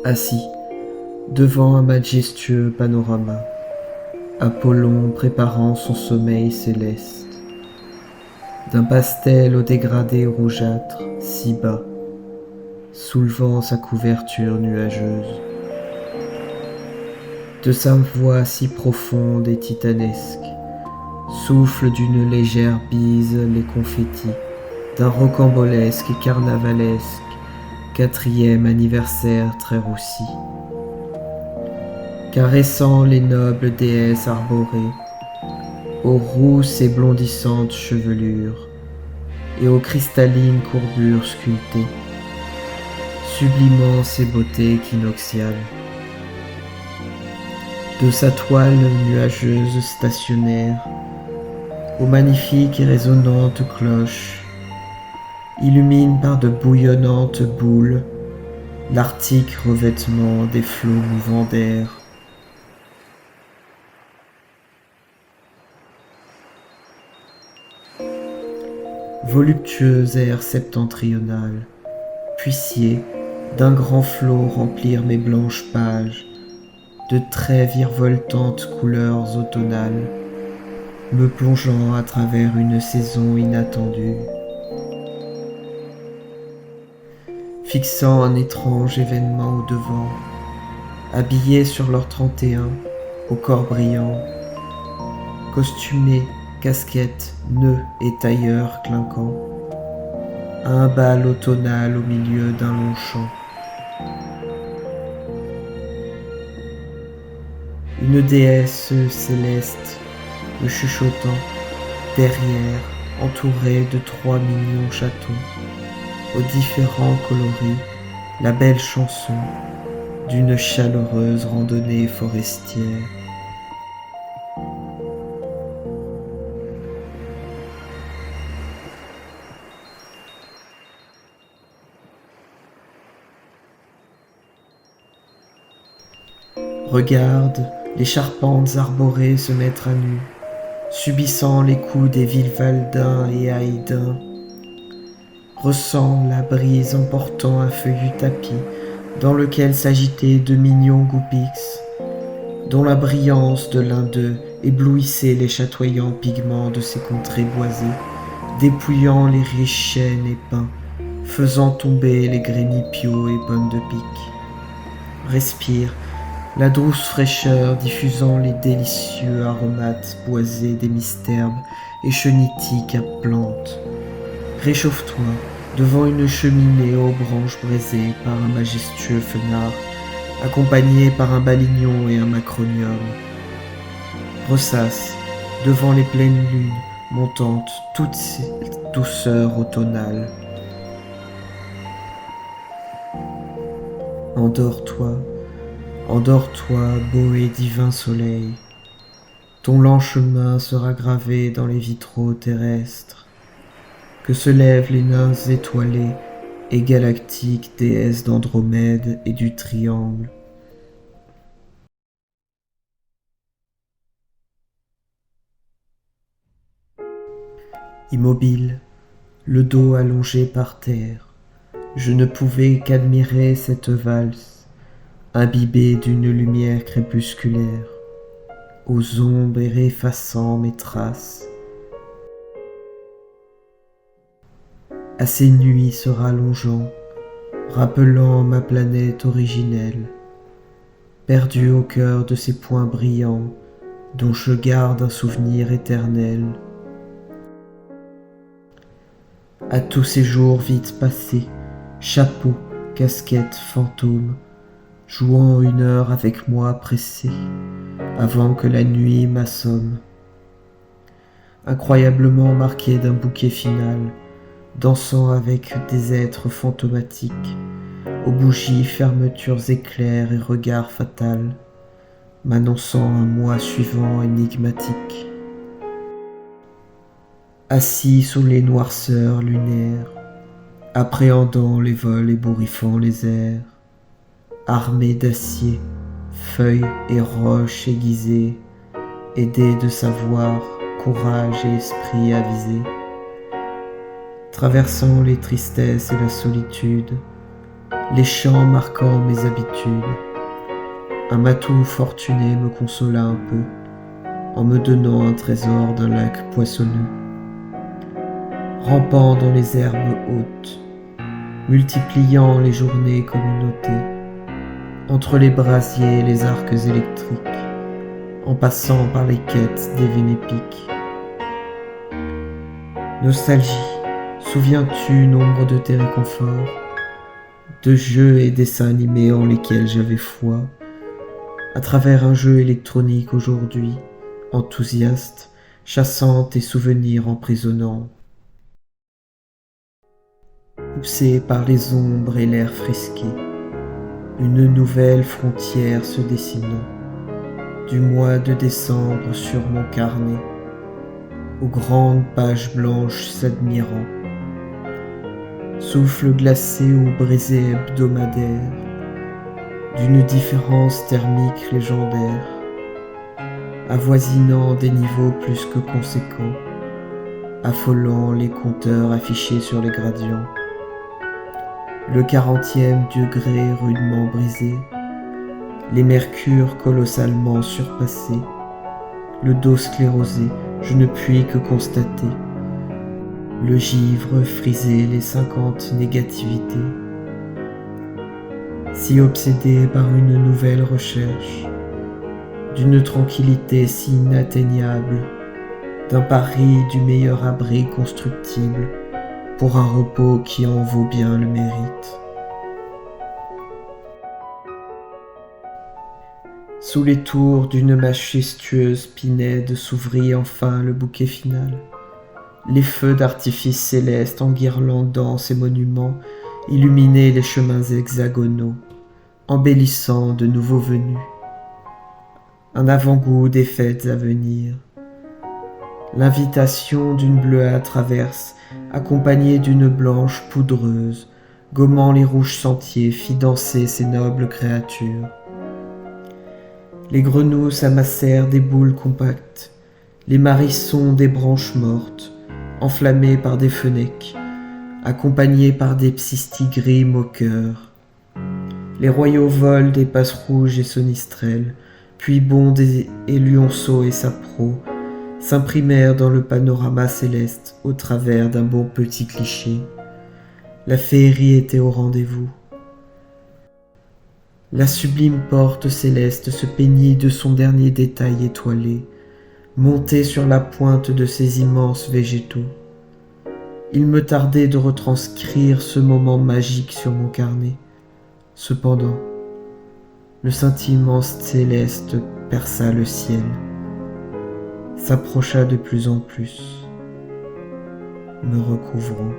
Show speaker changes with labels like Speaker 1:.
Speaker 1: Assis devant un majestueux panorama, Apollon préparant son sommeil céleste, d'un pastel au dégradé rougeâtre si bas, soulevant sa couverture nuageuse, de sa voix si profonde et titanesque, souffle d'une légère bise les confettis d'un rocambolesque et carnavalesque 4e anniversaire très roussi, caressant les nobles déesses arborées, aux rousses et blondissantes chevelures, et aux cristallines courbures sculptées, sublimant ses beautés équinoxiales. De sa toile nuageuse stationnaire, aux magnifiques et résonnantes cloches, illumine par de bouillonnantes boules l'arctique revêtement des flots mouvants d'air. Voluptueux air septentrional, puissier d'un grand flot remplir mes blanches pages de très virevoltantes couleurs automnales, me plongeant à travers une saison inattendue, fixant un étrange événement au devant, habillés sur leur 31, au corps brillant, costumés, casquettes, nœuds et tailleurs clinquants, à un bal automnal au milieu d'un long champ. Une déesse céleste, me chuchotant, derrière, entourée de 3 mignons chatons, aux différents coloris, la belle chanson d'une chaleureuse randonnée forestière. Regarde les charpentes arborées se mettre à nu, subissant les coups des Villevaldins et Haïdins. Ressent la brise emportant un feuillu tapis dans lequel s'agitaient 2 mignons goupix, dont la brillance de l'un d'eux éblouissait les chatoyants pigments de ces contrées boisées, dépouillant les riches chênes et pins, faisant tomber les grénipiaux et pommes de pique. Respire la douce fraîcheur diffusant les délicieux aromates boisés des mysterbes et chenitiques à plantes. Réchauffe-toi devant une cheminée aux branches brisées par un majestueux fenard, accompagné par un balignon et un macronium. Ressasse devant les pleines lunes montantes toutes ces douceurs automnales. Endors-toi, endors-toi, beau et divin soleil. Ton lent chemin sera gravé dans les vitraux terrestres. Que se lèvent les nains étoilés et galactiques déesses d'Andromède et du Triangle. Immobile, le dos allongé par terre, je ne pouvais qu'admirer cette valse, imbibée d'une lumière crépusculaire, aux ombres et effaçant mes traces. À ces nuits se rallongeant, rappelant ma planète originelle, perdue au cœur de ces points brillants dont je garde un souvenir éternel. À tous ces jours vite passés, chapeau, casquette, fantôme, jouant 1 heure avec moi pressé, avant que la nuit m'assomme. Incroyablement marqué d'un bouquet final, dansant avec des êtres fantomatiques, aux bougies, fermetures éclairs et regards fatals, m'annonçant un mois suivant énigmatique. Assis sous les noirceurs lunaires, appréhendant les vols ébouriffant les airs, armé d'acier, feuilles et roches aiguisées, aidé de savoir, courage et esprit avisé, traversant les tristesses et la solitude, les chants marquant mes habitudes. Un matou fortuné me consola un peu, en me donnant un trésor d'un lac poissonneux. Rampant dans les herbes hautes, multipliant les journées communautées, entre les brasiers et les arcs électriques, en passant par les quêtes des vénépiques. Nostalgie, souviens-tu nombre de tes réconforts, de jeux et dessins animés en lesquels j'avais foi, à travers un jeu électronique aujourd'hui, enthousiaste, chassant tes souvenirs emprisonnants. Poussé par les ombres et l'air frisqué, une nouvelle frontière se dessinant, du mois de décembre sur mon carnet, aux grandes pages blanches s'admirant, souffle glacé ou brisé hebdomadaire, d'une différence thermique légendaire, avoisinant des niveaux plus que conséquents, affolant les compteurs affichés sur les gradients. Le 40e degré rudement brisé, les mercures colossalement surpassés, le dos sclérosé, je ne puis que constater, le givre frisé, les 50 négativités. Si obsédé par une nouvelle recherche, d'une tranquillité si inatteignable, d'un pari du meilleur abri constructible, pour un repos qui en vaut bien le mérite. Sous les tours d'une majestueuse pinède s'ouvrit enfin le bouquet final. Les feux d'artifice célestes enguirlandant ces monuments illuminaient les chemins hexagonaux, embellissant de nouveaux venus. Un avant-goût des fêtes à venir. L'invitation d'une bleuâtre averse, accompagnée d'une blanche poudreuse, gommant les rouges sentiers, fit danser ces nobles créatures. Les grenouilles s'amassèrent des boules compactes, les marissons des branches mortes, enflammés par des fenêtres, accompagnés par des psistigris moqueurs. Les royaux vols des passes rouges et sonistrelles, puis Bond et Lionceau et sa proue, s'imprimèrent dans le panorama céleste au travers d'un bon petit cliché. La féerie était au rendez-vous. La sublime porte céleste se peignit de son dernier détail étoilé, monté sur la pointe de ses immenses végétaux. Il me tardait de retranscrire ce moment magique sur mon carnet. Cependant, le scintillement céleste perça le ciel, s'approcha de plus en plus, me recouvrant.